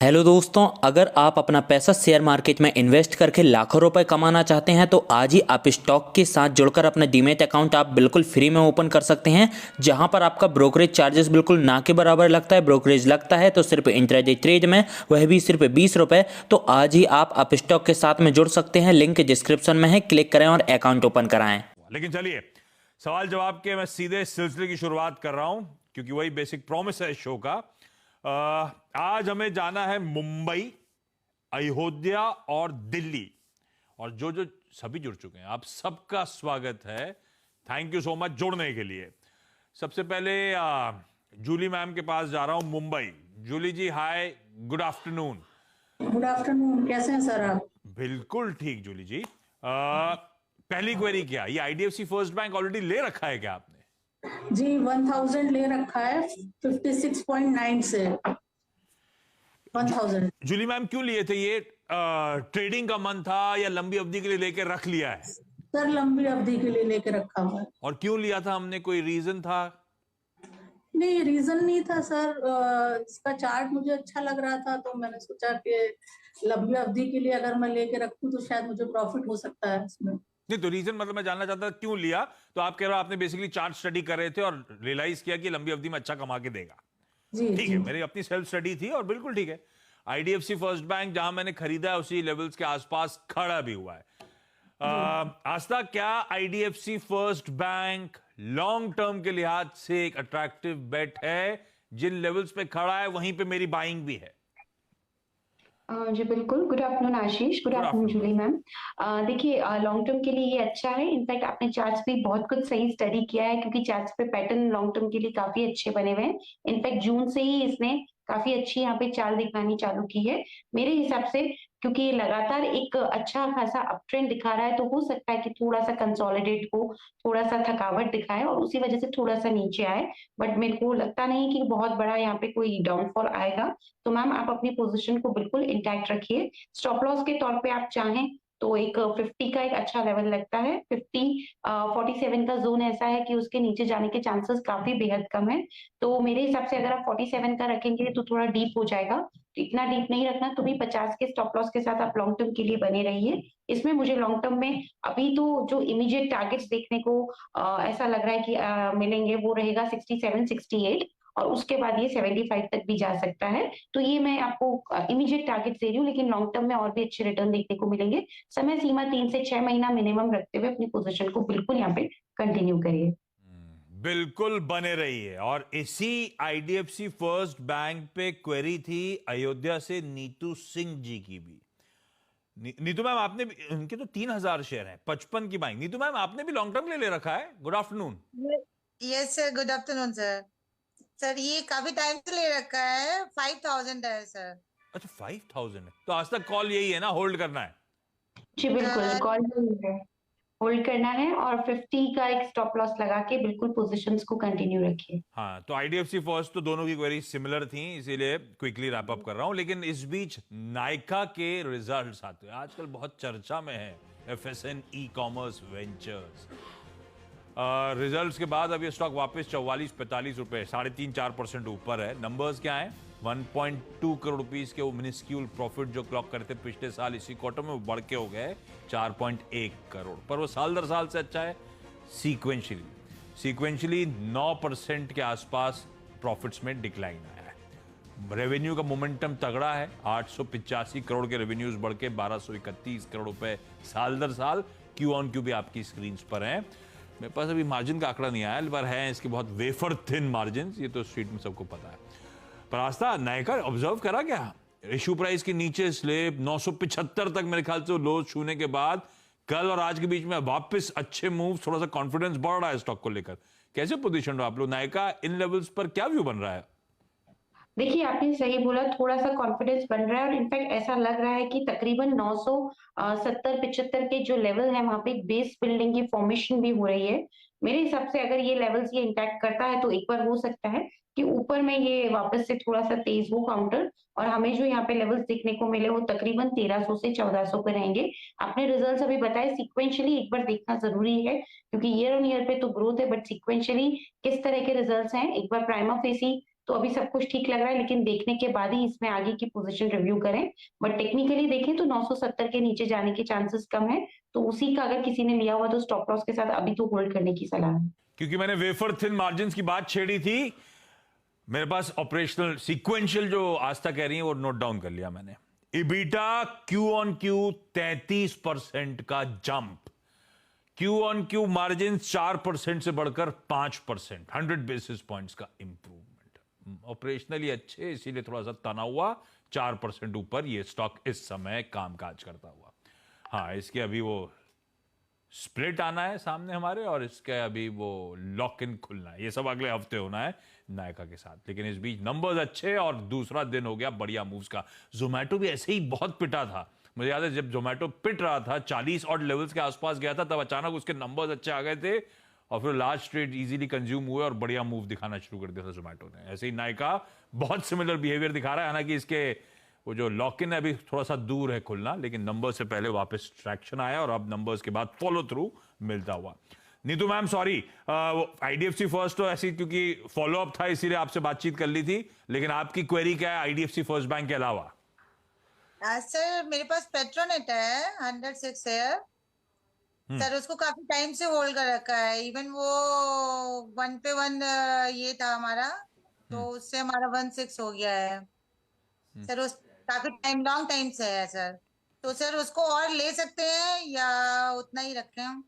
Hello दोस्तों, अगर आप अपना पैसा शेयर मार्केट में इन्वेस्ट करके लाखों रुपए कमाना चाहते हैं तो आज ही आप स्टॉक के साथ जुड़कर अपना डीमैट अकाउंट आप बिल्कुल फ्री में ओपन कर सकते हैं, जहां पर आपका ब्रोकरेज चार्जेस बिल्कुल ना के बराबर लगता है। ब्रोकरेज लगता है तो सिर्फ इंट्राडे ट्रेड में, वह भी सिर्फ 20 रुपए। तो आज ही आप स्टॉक के साथ में जुड़ सकते हैं, लिंक डिस्क्रिप्शन में है, क्लिक करें और अकाउंट ओपन कराएं। लेकिन चलिए सवाल जवाब के मैं सीधे सिलसिले की शुरुआत कर रहा हूं, क्योंकि वही बेसिक प्रॉमिस है इस शो का। आज हमें जाना है मुंबई, अयोध्या और दिल्ली। और जो जो सभी जुड़ चुके हैं, आप सबका स्वागत है। थैंक यू सो मच जुड़ने के लिए। सबसे पहले जूली मैम के पास जा रहा हूं, मुंबई। जूली जी, हाय, गुड आफ्टरनून। गुड आफ्टरनून, कैसे हैं सर आप? बिल्कुल ठीक जूली जी। पहली क्वेरी क्या, ये आईडीएफसी फर्स्ट बैंक ऑलरेडी ले रखा है क्या आपने? जी 1000 ले रखा है 56.9 से 1000। जूली मैम, क्यों लिए थे ये? ट्रेडिंग का मन था या लंबी अवधि के लिए लेके रख लिया है? सर लंबी अवधि के लिए लेके रखा हुआ है। और क्यों लिया था हमने, कोई रीजन था? नहीं, रीजन नहीं था सर। इसका चार्ट मुझे अच्छा लग रहा था तो मैंने सोचा कि लंबी अवधि के लिए अगर मैं लेके रखूं तो शायद मुझे प्रॉफिट हो सकता है इसमें। नहीं तो रीजन मतलब मैं जानना चाहता था क्यों लिया। तो आप कह रहे हो आपने बेसिकली चार्ट स्टडी कर रहे थे और रियलाइज किया कि लंबी अवधि में अच्छा कमा के देगा। जी ठीक जी। है, मेरी अपनी सेल्फ स्टडी थी और बिल्कुल ठीक है। आईडीएफसी फर्स्ट बैंक जहां मैंने खरीदा है उसी लेवल्स के आसपास खड़ा भी हुआ है। आस्था, क्या IDFC first bank long term के लिहाज से एक अट्रैक्टिव बेट है? जिन लेवल्स पे खड़ा है वहीं पे मेरी बाइंग भी है। जी बिल्कुल। गुड आफ्टरनून आशीष, गुड आफ्टरनून जूली मैम। देखिए, लॉन्ग टर्म के लिए ये अच्छा है। इनफैक्ट आपने चार्ट्स भी बहुत कुछ सही स्टडी किया है, क्योंकि चार्ट्स पे पैटर्न लॉन्ग टर्म के लिए काफी अच्छे बने हुए हैं। इनफैक्ट जून से ही इसने काफी अच्छी यहाँ पे चाल दिखानी चालू की है मेरे हिसाब से, क्योंकि ये लगातार एक अच्छा खासा अप ट्रेंड दिखा रहा है। तो हो सकता है कि थोड़ा सा कंसोलिडेट हो, थोड़ा सा थकावट दिखाए और उसी वजह से थोड़ा सा नीचे आए। बट मेरे को लगता नहीं कि बहुत बड़ा यहाँ पे कोई डाउनफॉल आएगा। तो मैम आप अपनी पोजीशन को बिल्कुल इंटैक्ट रखिए। स्टॉप लॉस के तौर पे आप चाहें तो एक 50 का एक अच्छा लेवल लगता है। 47 का जोन ऐसा है कि उसके नीचे जाने के चांसेस काफी बेहद कम है। तो मेरे हिसाब से अगर आप 47 का रखेंगे तो थोड़ा डीप हो जाएगा। तो इतना डीप नहीं रखना, तो भी 50 के स्टॉप लॉस के साथ आप लॉन्ग टर्म के लिए बने रहिए। इसमें मुझे लॉन्ग टर्म में अभी तो जो इमीडिएट टारगेट्स देखने को ऐसा लग रहा है कि मिलेंगे, वो रहेगा 67, 68 और उसके बाद ये 75 तक भी जा सकता है। तो ये मैं आपको इमीडिएट टारगेट दे रही हूँ, लेकिन लॉन्ग टर्म में और भी अच्छे रिटर्न देखने को मिलेंगे। समय सीमा 3 से 6 महीना मिनिमम रखते हुए अपनी पोजीशन को बिल्कुल यहाँ पे कंटिन्यू करिए। बिल्कुल बने रहिए। और इसी आईडीएफसी फर्स्ट बैंक पे क्वेरी थी अयोध्या से नीतू सिंह जी की भी। नीतू मैम, आपने भी, उनके तो 3000 शेयर हैं, 55 की बाइंग। नीतू मैम, आपने भी लॉन्ग टर्म ले रखा है? Good afternoon. Yes sir, good afternoon sir. Sir ये काफी टाइम से ले रखा है, 5000 है सर। अच्छा, 5000 है तो आज तक कॉल यही है ना, होल्ड करना है? जी बिल्कुल, कॉल होल्ड करना है और 50 का एक स्टॉप लॉस लगा के बिल्कुल पोजीशंस को कंटिन्यू रखिए। हाँ, तो आईडीएफसी फर्स्ट तो दोनों की क्वेरी सिमिलर थी, इसीलिए क्विकली रैप अप कर रहा हूं। लेकिन इस बीच नायका के रिजल्ट्स आते हैं, आजकल बहुत चर्चा में है। एफएसएन ई कॉमर्स वेंचर्स रिजल्ट्स के बाद अब ये स्टॉक वापस 44-45 रुपए, 3.5-4% ऊपर है। नंबर्स क्या है? 1.2 करोड़ रुपीस के वो मिनिस्क्यूल प्रॉफिट जो क्लॉक करते पिछले साल इसी क्वार्टर में, वो बढ़ के हो गए 4.1 करोड़। पर वो साल दर साल से अच्छा है। सीक्वेंशली 9% के आसपास प्रॉफिट्स में डिक्लाइन आया है। रेवेन्यू का मोमेंटम तगड़ा है, 885 करोड़ के रेवेन्यूज बढ़ के 1231 करोड़ रुपए साल दर साल। क्यू ऑन क्यू भी आपकी स्क्रीन पर है। मेरे पास अभी मार्जिन का आंकड़ा नहीं आया, पर है इसके बहुत वेफर थिन मार्जिन, ये तो स्ट्रीट में सबको पता है। पर आस्था, नायका ऑब्जर्व करा क्या? इशू प्राइस के नीचे स्लेब 975 तक मेरे ख्याल से लो छूने के बाद कल और आज के बीच में वापस अच्छे मूव, थोड़ा सा कॉन्फिडेंस बढ़ रहा है स्टॉक को लेकर। कैसे पोजीशन हो आप लोग? नायका इन लेवल्स पर क्या व्यू बन रहा है? देखिए, आपने सही बोला, थोड़ा सा कॉन्फिडेंस बन रहा है और इनफैक्ट ऐसा लग रहा है कि तकरीबन 970-75 के जो लेवल है वहां पे एक बेस बिल्डिंग की फॉर्मेशन भी हो रही है। मेरे हिसाब से अगर ये लेवल्स ये इंटैक्ट करता है तो एक बार हो सकता है कि ऊपर में ये वापस से थोड़ा सा तेज हो काउंटर, और हमें जो यहाँ पे लेवल्स देखने को मिले वो तकरीबन 1300 से 1400 पे रहेंगे। आपने रिजल्ट्स अभी बताए, सिक्वेंशियली एक बार देखना जरूरी है, क्योंकि ईयर ऑन ईयर पे तो ग्रोथ है, बट सिक्वेंशियली किस तरह के रिजल्ट्स हैं एक बार प्राइमा फेसी तो अभी सब कुछ ठीक लग रहा है, लेकिन देखने के बाद ही इसमें आगे की पोजीशन रिव्यू करें। बट टेक्निकली देखें तो 970 के नीचे जाने के चांसेस कम है, तो उसी का अगर किसी ने लिया हुआ तो स्टॉप लॉस के साथ अभी तो होल्ड करने की सलाह है। क्योंकि मैंने वेफर थिन मार्जिन की बात छेड़ी थी, मेरे पास ऑपरेशनल सीक्वेंशियल जो आस्था कह रही है वो नोट डाउन कर लिया मैंने। इबीटा क्यू ऑन क्यू 33% का jump, Q on Q margin 4% से बढ़कर 5%, 100 बेसिस पॉइंट्स का इंप्रूवमेंट। ऑपरेशनली अच्छे, इसीलिए थोड़ा सा तना हुआ, 4% ऊपर ये स्टॉक इस समय कामकाज करता हुआ। हाँ, इसके अभी वो स्प्लिट आना है सामने हमारे, और इसके अभी वो लॉक इन खुलना है, ये सब अगले हफ्ते होना है नायका के साथ। लेकिन इस बीच नंबर्स अच्छे और दूसरा दिन हो गया बढ़िया मूव्स का। जोमेटो भी ऐसे ही बहुत पिटा था, मुझे याद है जब जोमेटो पिट रहा था 40 और लेवल्स के आसपास गया था, तब अचानक उसके नंबर्स अच्छे आ गए थे और फिर लास्ट ट्रेड इजीली कंज्यूम हुए और बढ़िया मूव दिखाना शुरू कर दिया था जोमेटो ने। ऐसे ही नायका बहुत सिमिलर बिहेवियर दिखा रहा है, हालांकि इसके वो जो लॉक इन है अभी थोड़ा सा दूर है खुलना, लेकिन नंबर से पहले वापस ट्रैक्शन आया और अब नंबर्स के बाद फॉलो थ्रू मिलता हुआ। Neetu ma'am sorry, IDFC first तो ऐसी क्योंकि फॉलो अप था इसीलिए आपसे बातचीत कर ली थी, लेकिन आपकी क्वेरी क्या है आईडीएफसी फर्स्ट बैंक के अलावा? सर मेरे पास पेट्रोनेट है 106 शेयर सर, उसको काफी टाइम से होल्ड कर रखा है। इवन वो 1 पे 1 ये था हमारा, तो उससे हमारा 16 हो गया है सर। उस काफी टाइम लॉन्ग टाइम से है सर, तो सर उसको और ले सकते हैं या उतना ही रखें हम?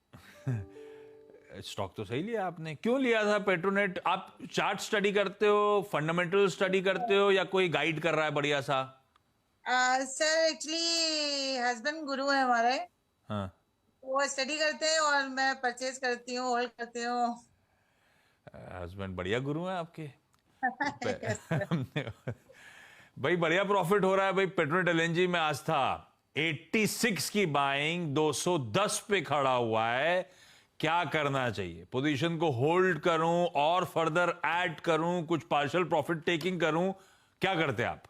स्टॉक तो सही लिया आपने। क्यों लिया था पेट्रोनेट? आप चार्ट स्टडी करते हो, फंडामेंटल स्टडी करते हो, या कोई गाइड कर रहा है बढ़िया सा? सर एक्चुअली हस्बैंड गुरु है हमारे, हाँ, वो स्टडी करते हैं और मैं परचेज करती हूँ, होल्ड करती हूँ। हस्बैंड बढ़िया गुरु हैं आपके। भाई बढ़िया प्रॉफिट हो रहा है भाई। पेट्रोनेट एलएनजी में आज था 86 की बाइंग, 210 पे खड़ा हुआ है। क्या करना चाहिए? पोजीशन को होल्ड करूं और फर्दर ऐड करूं, कुछ पार्शियल प्रॉफिट टेकिंग करूं, क्या करते आप?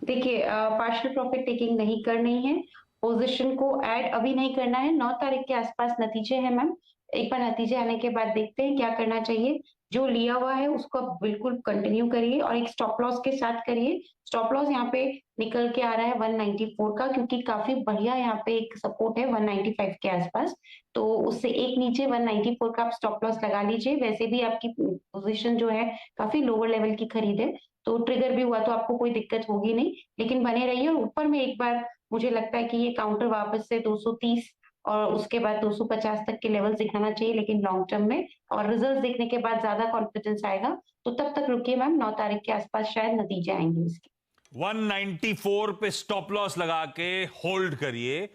देखिए, पार्शियल प्रॉफिट टेकिंग नहीं करनी है, पोजीशन को ऐड अभी नहीं करना है। 9 तारीख के आसपास नतीजे हैं मैम, एक बार नतीजे आने के बाद देखते हैं क्या करना चाहिए। जो लिया हुआ है उसको आप बिल्कुल कंटिन्यू करिए और एक स्टॉप लॉस के साथ करिए। स्टॉप लॉस यहाँ पे निकल के आ रहा है 194 का, क्योंकि काफी बढ़िया यहाँ पे एक सपोर्ट है 195 के आसपास, तो उससे एक नीचे 194 का आप स्टॉप लॉस लगा लीजिए। वैसे भी आपकी पोजीशन जो है काफी लोअर लेवल की खरीद है, तो ट्रिगर भी हुआ तो आपको कोई दिक्कत होगी नहीं, लेकिन बने रहिए। और ऊपर में एक बार मुझे लगता है कि ये काउंटर वापस से 230 और उसके बाद 250 तक के लेवल दिखाना चाहिए, लेकिन लॉन्ग टर्म में, और रिजल्ट देखने के बाद ज्यादा कॉन्फिडेंस आएगा। तो तब तक रुकिए मैम, 9 तारीख के आसपास शायद नतीजे आएंगे इसके। 194 पे स्टॉप लॉस लगा के होल्ड करिए,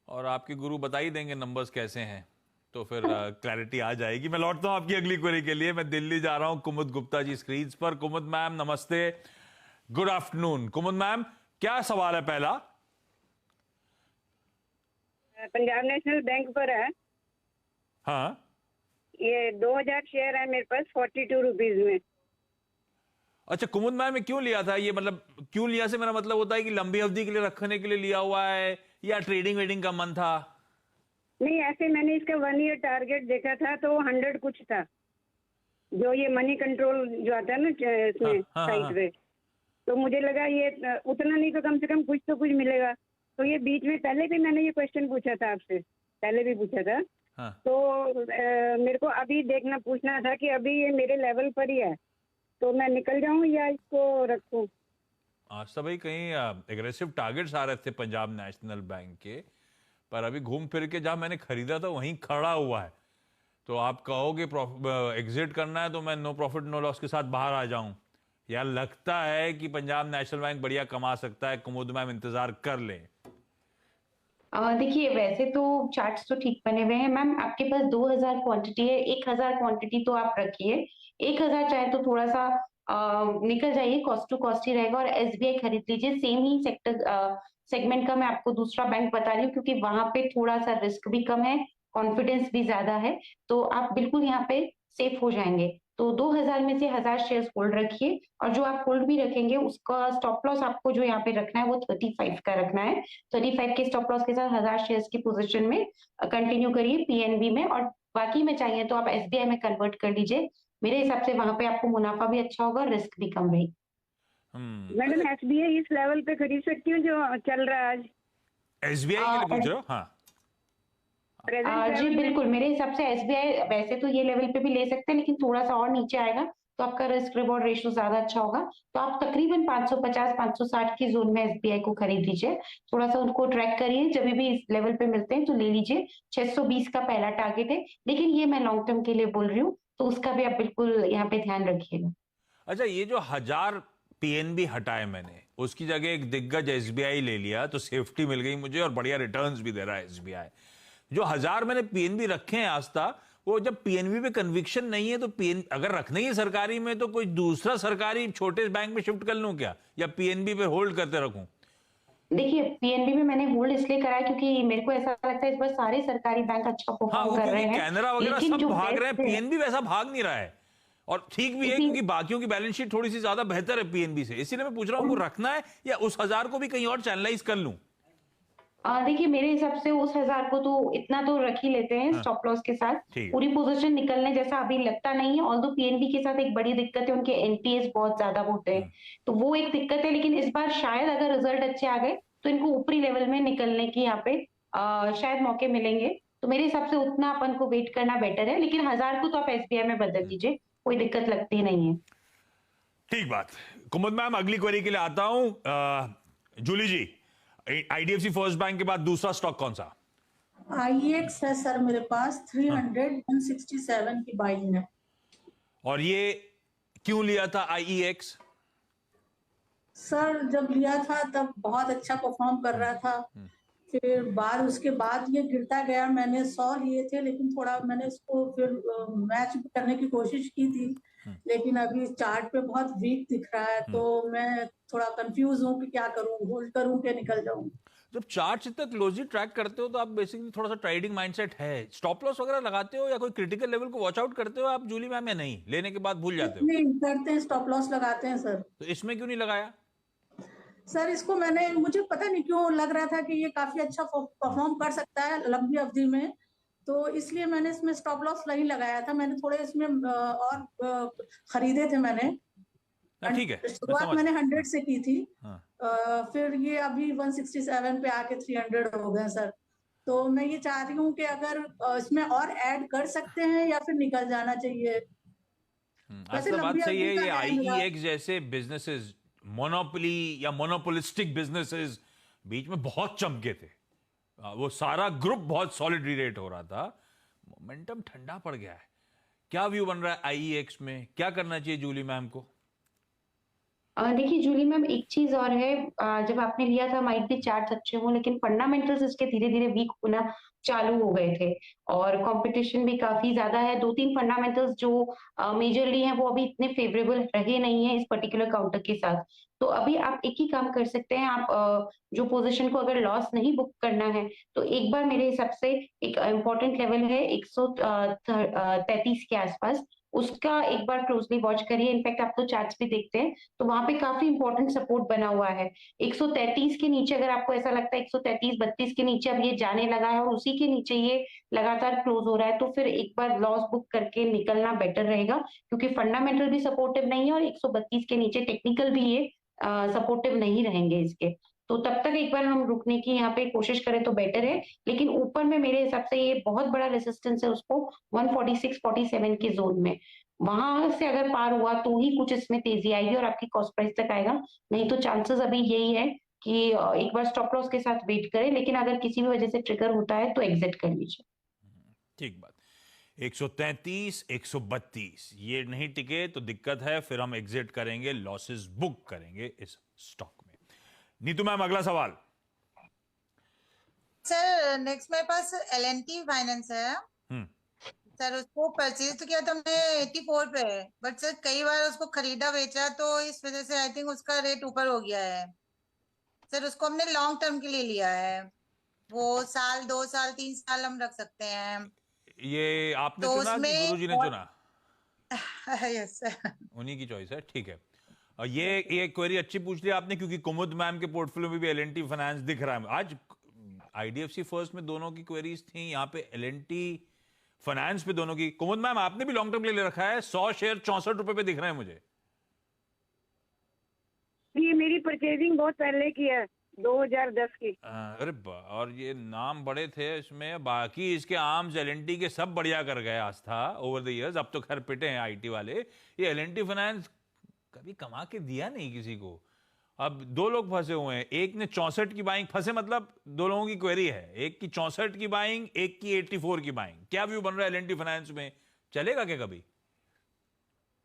और आपके गुरु बता ही देंगे नंबर्स कैसे हैं, तो फिर क्लैरिटी आ जाएगी। मैं लौटता हूं आपकी अगली क्वेरी के लिए। मैं दिल्ली जा रहा हूं, कुमुद गुप्ता जी स्क्रीन पर। कुमुद मैम नमस्ते, गुड आफ्टरनून। कुमुद मैम, क्या सवाल है पहला? पंजाब नेशनल बैंक पर है। हाँ, ये 2000 शेयर है मेरे पास 42 रुपीज में। अच्छा कुमुद मैम, क्यों लिया था ये? मतलब क्यों लिया से मेरा मतलब होता है कि लंबी अवधि के लिए रखने के लिए लिया हुआ है या ट्रेडिंग वेडिंग का मन था? नहीं, ऐसे मैंने इसका 1 ईयर टारगेट देखा था तो 100 कुछ था, जो ये मनी कंट्रोल जो आता है ना इसमें साइट पे, तो मुझे लगा ये उतना नहीं तो कम से कम कुछ तो कुछ मिलेगा। तो ये बीच में पहले भी मैंने ये क्वेश्चन पूछा था आपसे, पहले भी पूछा था। तो मेरे को अभी देखना पूछना था कि अभी ये मेरे लेवल पर ही है, तो मैं निकल जाऊं या इसको रखूं? आज तो भाई कहीं एग्रेसिव टारगेट्स आ रहे थे पंजाब नेशनल बैंक के, पर अभी घूम फिर के जहां मैंने खरीदा था वहीं खड़ा हुआ है। तो आप कहोगे एग्जिट करना है तो मैं नो प्रॉफिट नो लॉस के साथ बाहर आ जाऊं? यार लगता है कि पंजाब नेशनल बैंक बढ़िया कमा सकता है। कुमुद मैम इंतजार कर लें। देखिए, वैसे तो चार्ट्स तो ठीक बने हुए हैं मैम। आपके पास 2000 क्वांटिटी है, 1000 क्वांटिटी तो आप रखिए। 1000 चाहे तो थोड़ा सा निकल जाइए, कॉस्ट टू कॉस्ट ही रहेगा, और एसबीआई खरीद लीजिए। सेम ही सेगमेंट का मैं आपको दूसरा बैंक बता रही हूँ, क्योंकि वहां पे थोड़ा सा रिस्क भी कम है, कॉन्फिडेंस भी ज्यादा है, तो आप बिल्कुल यहाँ पे सेफ हो जाएंगे। तो 2000 में से 1000 शेयर्स होल्ड रखिए, और जो आप होल्ड भी रखेंगे उसका स्टॉप लॉस आपको जो यहाँ पे रखना है वो 35 का रखना है। 35 के स्टॉप लॉस के साथ 1000 शेयर्स की पोजीशन में कंटिन्यू करिए पीएनबी में, और बाकी में चाहिए तो आप एसबीआई में कन्वर्ट कर लीजिए। मेरे हिसाब से वहां पे आपको मुनाफा भी अच्छा होगा, रिस्क भी कम रहेगी। मैडम एसबीआई इस लेवल पे खरीद सकती हूँ जो चल रहा है आज एसबीआई के लिए पूछ रहे हो? हाँ, प्रेजेंट जी लेवल में? बिल्कुल, मेरे हिसाब से एसबीआई वैसे तो ये लेवल पे भी ले सकते हैं, लेकिन थोड़ा सा और नीचे आएगा तो आपका रिस्क रिवॉर्ड रेशियो ज्यादा अच्छा होगा। तो आप तकरीबन 550-560 की जोन में एसबीआई को खरीद लीजिए। थोड़ा सा उनको ट्रैक करिए, जब भी इस लेवल पे मिलते हैं तो ले लीजिए। 620 का पहला टारगेट है, लेकिन ये मैं लॉन्ग टर्म के लिए बोल रही हूँ, तो उसका भी आप बिल्कुल यहाँ पे ध्यान रखिएगा। अच्छा, ये जो 1000 पीएनबी हटाए मैंने, उसकी जगह एक दिग्गज एसबीआई ले लिया तो सेफ्टी मिल गई मुझे और बढ़िया रिटर्न्स भी दे रहा है एसबीआई। जो 1000 मैंने पीएनबी रखे हैं आज तक, वो जब पीएनबी पे कन्विक्शन नहीं है तो पीएन अगर रखना ही है सरकारी में तो कोई दूसरा सरकारी छोटे बैंक में शिफ्ट कर लूं क्या, या पीएनबी पे होल्ड करते रखूं? देखिए, पीएनबी में मैंने होल्ड इसलिए करा है क्योंकि मेरे को ऐसा लगता है इस बार सारे सरकारी बैंक अच्छा हाँ, परफॉर्म वो कर रहे क्योंकि हैं, कैनरा वगैरह लेकिन सब जो भाग रहे हैं, बेस्ट है पीएनबी वैसा भाग नहीं रहा है। और ठीक भी है क्योंकि बाकियों की बैलेंस शीट थोड़ी सी ज्यादा बेहतर है पीएनबी से, इसीलिए मैं पूछ रहा हूं वो रखना है या उस 1000 को भी कहीं और चैनलाइज कर लूं? देखिए, मेरे हिसाब से उस 1000 को तो इतना तो रख ही लेते हैं हाँ, स्टॉप लॉस के साथ। ठीक है। पूरी पोजीशन निकलने जैसा अभी लगता नहीं है, ऑल्दो पीएनबी के साथ एक बड़ी दिक्कत है, उनके एनपीएस बहुत ज्यादा होते हैं, तो वो एक दिक्कत है। लेकिन इस बार शायद अगर रिजल्ट अच्छे आ गए तो इनको ऊपरी लेवल में निकलने की यहाँ पे शायद मौके मिलेंगे। तो मेरे हिसाब से उतना अपन को वेट करना बेटर है, लेकिन 1000 को तो आप एसबीआई में बदल दीजिए, कोई दिक्कत लगती नहीं है। ठीक बात। कुमुद मैम, अगली क्वेरी के लिए आता हूं। जूली जी, आईडीएफसी फर्स्ट बैंक के बाद दूसरा स्टॉक कौन सा? आईएक्स है सर मेरे पास, 300 167 की बाइंग है। और ये क्यों लिया था आईईएक्स? सर जब लिया था तब बहुत अच्छा परफॉर्म कर रहा था, फिर बाद उसके बाद ये गिरता गया। मैंने 100 लिए थे, लेकिन थोड़ा मैंने इसको फिर मैच करने की कोशिश की थी, लेकिन अभी चार्ट पे बहुत वीक दिख रहा है, तो मैं थोड़ा कंफ्यूज हूँ कि क्या करूँ, होल्ड करूँ कि निकल जाऊँ। जब चार्ट इतना क्लोजली ट्रैक करते हो तो आप बेसिकली थोड़ा सा ट्रेडिंग माइंडसेट है। स्टॉप लॉस वगैरह लगाते हो या कोई क्रिटिकल लेवल को वॉच आउट करते हो आप जूली मैम, या नहीं, लेने के बाद भूल जाते हो? नहीं करते हैं, स्टॉप लॉस लगाते हैं सर। तो इसमें क्यों नहीं लगाया? सर इसको मुझे पता नहीं क्यों लग रहा था कि ये काफी अच्छा परफॉर्म कर सकता है लंबी अवधि में, तो इसलिए मैंने इसमें स्टॉप लॉस नहीं लगाया था। मैंने थोड़े इसमें और खरीदे थे मैंने। ठीक है, शुरुआत मैंने 100 से की थी। हाँ। फिर ये अभी 167 पे आके 300 हो गए सर। तो मैं ये चाह रही हूँ कि अगर इसमें और ऐड कर सकते हैं या फिर निकल जाना चाहिए। वैसे असल बात लंबी सही है, अवधि ये का है मेरा। आईईएक्स जैसे बिजनेसेस, मोनोपोली या मोनोपोलिस्टिक बिजनेसेस बीच में बहुत चमके थे। वो सारा ग्रुप बहुत सॉलिड रेट हो रहा था, मोमेंटम ठंडा पड़ गया है। क्या व्यू बन रहा है आईईएक्स में, क्या करना चाहिए जूली मैम को? देखिए जूली मैम, एक चीज और है, जब आपने लिया था माइट भी चार्ट अच्छे हों, लेकिन फंडामेंटल्स इसके धीरे धीरे वीक होना चालू हो गए थे और कंपटीशन भी काफी ज्यादा है। 2-3 फंडामेंटल्स जो मेजरली हैं वो अभी इतने फेवरेबल रहे नहीं है इस पर्टिकुलर काउंटर के साथ। तो अभी आप एक ही काम कर सकते हैं, आप जो पोजीशन को अगर लॉस नहीं बुक करना है तो एक बार मेरे हिसाब से एक इम्पोर्टेंट लेवल है 133 के आसपास, उसका एक बार क्लोजली वॉच करिए। इनफैक्ट आप तो चार्ट्स भी देखते हैं तो वहां पे काफी इंपॉर्टेंट सपोर्ट बना हुआ है। 133 के नीचे अगर आपको ऐसा लगता है 133-32 के नीचे अब ये जाने लगा है और उसी के नीचे ये लगातार क्लोज हो रहा है, तो फिर एक बार लॉस बुक करके निकलना बेटर रहेगा, क्योंकि फंडामेंटल भी सपोर्टिव नहीं है और 132 के नीचे टेक्निकल भी ये सपोर्टिव नहीं रहेंगे इसके। तो तब तक एक बार हम रुकने की यहाँ पे कोशिश करें तो बेटर है, लेकिन ऊपर में मेरे हिसाब से ये बहुत बड़ा रेसिस्टेंस है उसको 146-47 के जोन में। वहां से अगर पार हुआ तो ही कुछ इसमें तेजी आएगी और आपकी कॉस्ट प्राइस तक आएगा, नहीं तो चांसेस अभी यही है कि एक बार स्टॉप लॉस के साथ वेट करें, लेकिन अगर किसी भी वजह से ट्रिगर होता है तो एग्जिट कर लीजिए। ठीक बात। 133, 132 ये नहीं टिके तो दिक्कत है, फिर हम एग्जिट करेंगे, लॉसेस बुक करेंगे इस स्टॉक में। नीतू मैम, अगला सवाल। सर नेक्स्ट मेरे पास एल&टी फाइनेंस है सर, उसको परचेज तो किया था हमने 84 पे, बट सर कई बार उसको खरीदा बेचा तो इस वजह से आई थिंक उसका रेट ऊपर हो गया है। सर उसको हमने लॉन्ग टर्म के लिए लिया है, वो साल 2 साल 3 साल हम रख सकते हैं। ये आपने तो चुना कि उसमें गुरुजी ने चुना? यस सर, उन्हीं की चॉइस है, ठीक है। और ये क्वेरी अच्छी पूछ लिया आपने, क्योंकि कुमुद मैम के पोर्टफोलियो में भी एल&टी फाइनेंस दिख रहा है आज। आईडीएफसी फर्स्ट में दोनों की क्वेरीज थी, यहाँ पे एल&टी फाइनेंस पे दोनों की। कुमुद मैम, आपने भी लॉन्ग टर्म के लिए ले रखा है, 100 शेयर 64 रुपए पे दिख रहे हैं मुझे। ये मेरी परचेजिंग बहुत पहले की है, 2010 की। अरे और ये नाम बड़े थे इसमें, बाकी इसके आर्म्स एल&टी के सब बढ़िया कर गए आस्था ओवर द इयर्स। अब तो खैर पिटे हैं आईटी वाले। ये एल&टी फाइनेंस कभी कमा के दिया नहीं किसी को। अब दो लोग फंसे हुए हैं, एक ने 64 की बाइंग, फंसे मतलब दो लोगों की क्वेरी है, एक की 64 की बाइंग, एक की 84 की बाइंग। क्या व्यू बन रहा है एल&टी फाइनेंस में, चलेगा क्या कभी?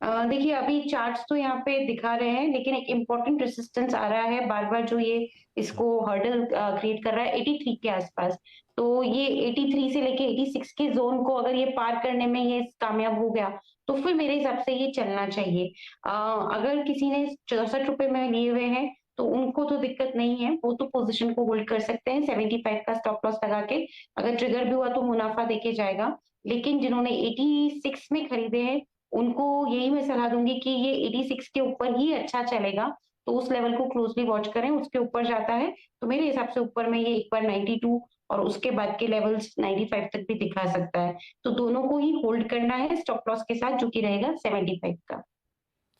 देखिए अभी चार्ट्स तो यहाँ पे दिखा रहे हैं, लेकिन एक इम्पोर्टेंट रेसिस्टेंस आ रहा है बार बार, जो ये इसको हर्डल क्रिएट कर रहा है 83 के आसपास। तो ये 83 से लेके 86 के जोन को अगर ये पार करने में ये कामयाब हो गया तो फिर मेरे हिसाब से ये चलना चाहिए। अगर किसी ने 64 रुपए में लिए हुए हैं तो उनको तो दिक्कत नहीं है, वो तो पोजीशन को होल्ड कर सकते हैं 75 का स्टॉप लॉस लगा के। अगर ट्रिगर भी हुआ तो मुनाफा देके जाएगा। लेकिन जिन्होंने 86 में खरीदे हैं उनको यही मैं सलाह दूंगी कि ये 86 के ऊपर ही अच्छा चलेगा, तो उस लेवल को क्लोजली वॉच करें। उसके ऊपर जाता है तो मेरे हिसाब से ऊपर में ये एक बार 92 और उसके बाद के लेवल्स 95 तक भी दिखा सकता है। तो दोनों को ही होल्ड करना है स्टॉप लॉस के साथ, जो कि रहेगा 75 का।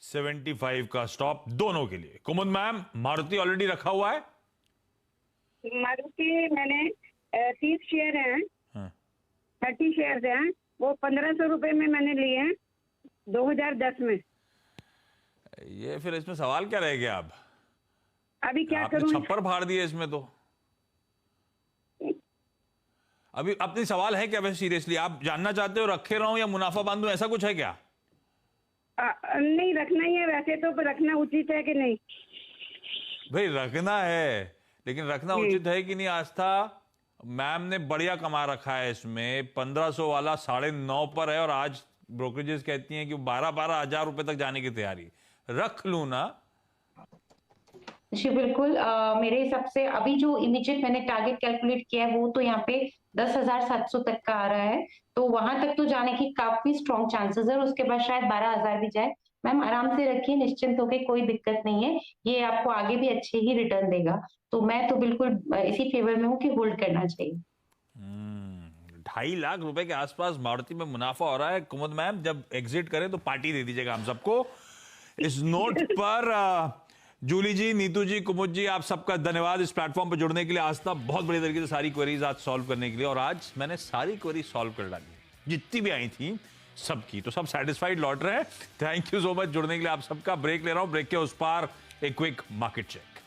75 का स्टॉप दोनों के लिए। कुमुद मैम, मारुति ऑलरेडी रखा हुआ है? मारुति मैंने 30 शेयर हैं, हाँ। 30 शेयर हैं, वो 1500 रुपए में मैंने लिए हैं 2010 में। ये फिर इसमें सवाल क्या रह गया? अब अभी क्या आपने करूं? छप्पर फाड़ दिए इसमें तो। अभी अपनी सवाल है क्या वैसे सीरियसली आप जानना चाहते हो, रखे रहूं या मुनाफा बांधूं, ऐसा कुछ है क्या? नहीं, रखना ही है वैसे तो, पर रखना उचित है कि नहीं? भाई रखना है, लेकिन रखना उचित है कि नहीं आस्था? मैम ने बढ़िया कमा रखा है इसमें, 1500 वाला 9.5 पर है और आज ब्रोकरेजेस कहती हैं कि 12-12 हजार रुपए तक जाने की तैयारी। रख लूं ना? जी बिल्कुल। मेरे हिसाब से अभी जो इमीडिएट मैंने टारगेट कैलकुलेट किया है वो तो यहाँ पे 10,700 तक का आ रहा है, तो वहां तक तो जाने की काफी स्ट्रॉन्ग चांसेस है। उसके बाद शायद 12,000 भी जाए। मैम आराम से रखिए, निश्चिंत होकर, कोई दिक्कत नहीं है, ये आपको आगे भी अच्छे ही रिटर्न देगा। तो मैं तो बिल्कुल इसी फेवर में हूँ कि होल्ड करना चाहिए। 2.5 लाख रुपए के आसपास मारुति में मुनाफा हो रहा है। कुमुद मैम, जब एग्जिट करें तो पार्टी दे दीजिएगा हम सबको। इस नोट पर जूली जी, नीतू जी, कुमुद जी, आप सबका धन्यवाद इस प्लेटफॉर्म पर जुड़ने के लिए। आस्था बहुत बड़ी तरीके से सारी क्वेरीज आज सॉल्व करने के लिए, और आज मैंने सारी क्वेरी सॉल्व कर डाली जितनी भी आई थी सबकी, तो सब सेटिस्फाइड लौट रहे हैं। थैंक यू सो मच जुड़ने के लिए आप सबका। ब्रेक ले रहा हूं, ब्रेक के उस पार एक क्विक मार्केट चेक।